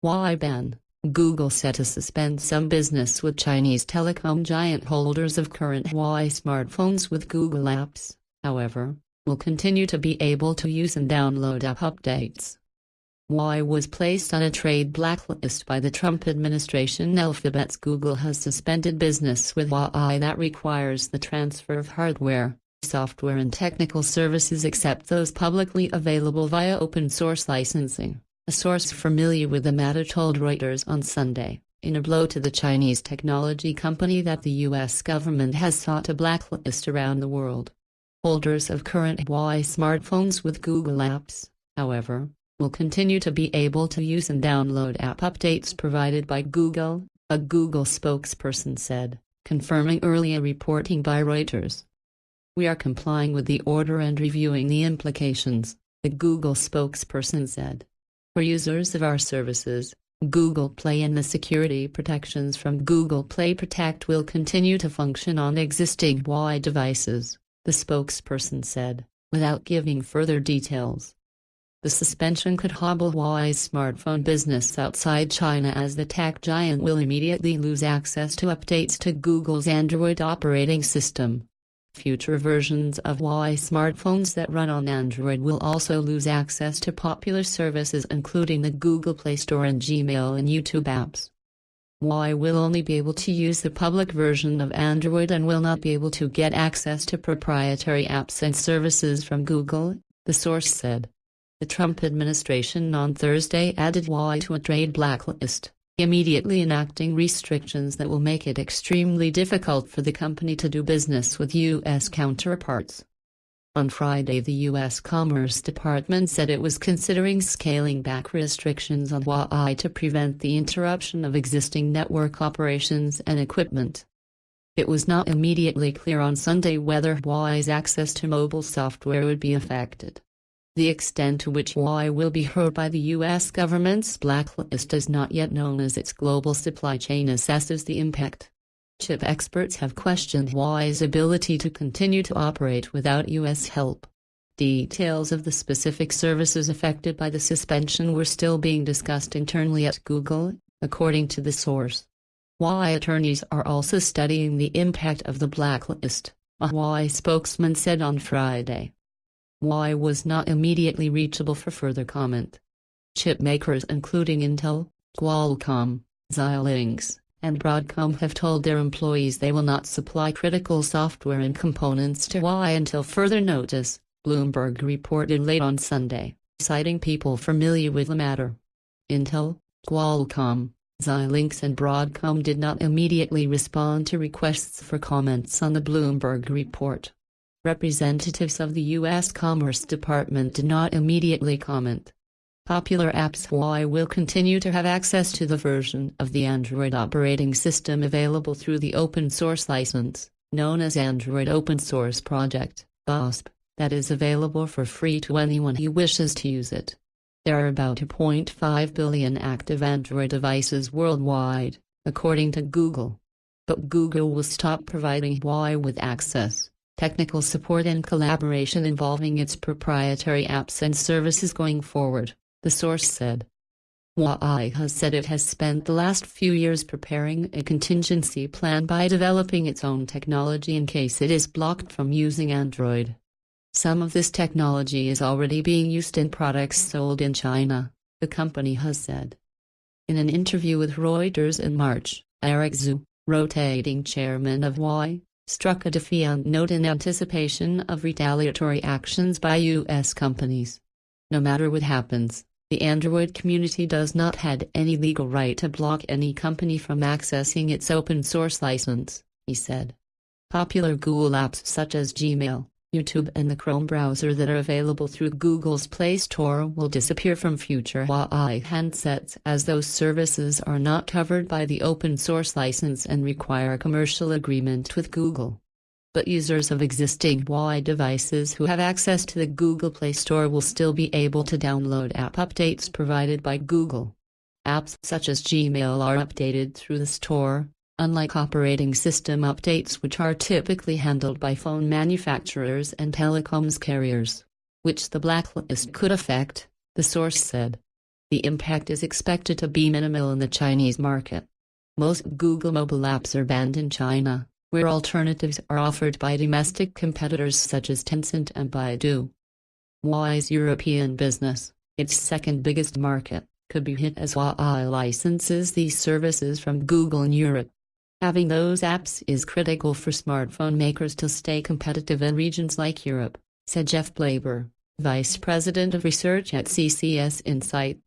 Huawei ban. Google set to suspend some business with Chinese telecom giant holders of current Huawei smartphones with Google apps, however, will continue to be able to use and download app updates. Huawei was placed on a trade blacklist by the Trump administration. Alphabet's Google has suspended business with Huawei that requires the transfer of hardware, software and technical services except those publicly available via open-source licensing, a source familiar with the matter told Reuters on Sunday, in a blow to the Chinese technology company that the U.S. government has sought to blacklist around the world. Holders of current Huawei smartphones with Google apps, however, will continue to be able to use and download app updates provided by Google, a Google spokesperson said, confirming earlier reporting by Reuters. "We are complying with the order and reviewing the implications," the Google spokesperson said. "For users of our services, Google Play and the security protections from Google Play Protect will continue to function on existing Huawei devices," the spokesperson said, without giving further details. The suspension could hobble Huawei's smartphone business outside China as the tech giant will immediately lose access to updates to Google's Android operating system. Future versions of Huawei smartphones that run on Android will also lose access to popular services including the Google Play Store and Gmail and YouTube apps. Huawei will only be able to use the public version of Android and will not be able to get access to proprietary apps and services from Google, the source said. The Trump administration on Thursday added Huawei to a trade blacklist, immediately enacting restrictions that will make it extremely difficult for the company to do business with U.S. counterparts. On Friday, the U.S. Commerce Department said it was considering scaling back restrictions on Huawei to prevent the interruption of existing network operations and equipment. It was not immediately clear on Sunday whether Huawei's access to mobile software would be affected. The extent to which Huawei will be hurt by the U.S. government's blacklist is not yet known as its global supply chain assesses the impact. Chip experts have questioned Huawei's ability to continue to operate without U.S. help. Details of the specific services affected by the suspension were still being discussed internally at Google, according to the source. Huawei attorneys are also studying the impact of the blacklist, a Huawei spokesman said on Friday. Huawei was not immediately reachable for further comment. Chip makers including Intel, Qualcomm, Xilinx, and Broadcom have told their employees they will not supply critical software and components to Huawei until further notice, Bloomberg reported late on Sunday, citing people familiar with the matter. Intel, Qualcomm, Xilinx and Broadcom did not immediately respond to requests for comments on the Bloomberg report. Representatives of the U.S. Commerce Department did not immediately comment. Popular apps Huawei will continue to have access to the version of the Android operating system available through the open-source license, known as Android Open Source Project, OSP, that is available for free to anyone who wishes to use it. There are about 2.5 billion active Android devices worldwide, according to Google. But Google will stop providing Huawei with access, technical support and collaboration involving its proprietary apps and services going forward, the source said. Huawei has said it has spent the last few years preparing a contingency plan by developing its own technology in case it is blocked from using Android. Some of this technology is already being used in products sold in China, the company has said. In an interview with Reuters in March, Eric Zhu, rotating chairman of Huawei, struck a defiant note in anticipation of retaliatory actions by U.S. companies. No matter what happens, the Android community does not have any legal right to block any company from accessing its open-source license, he said. Popular Google apps such as Gmail, YouTube and the Chrome browser that are available through Google's Play Store will disappear from future Huawei handsets as those services are not covered by the open-source license and require a commercial agreement with Google. But users of existing Huawei devices who have access to the Google Play Store will still be able to download app updates provided by Google. Apps such as Gmail are updated through the store, unlike operating system updates which are typically handled by phone manufacturers and telecoms carriers, which the blacklist could affect, the source said. The impact is expected to be minimal in the Chinese market. Most Google mobile apps are banned in China, where alternatives are offered by domestic competitors such as Tencent and Baidu. Huawei's European business, its second biggest market, could be hit as Huawei licenses these services from Google in Europe. Having those apps is critical for smartphone makers to stay competitive in regions like Europe, said Jeff Blaber, Vice President of Research at CCS Insight.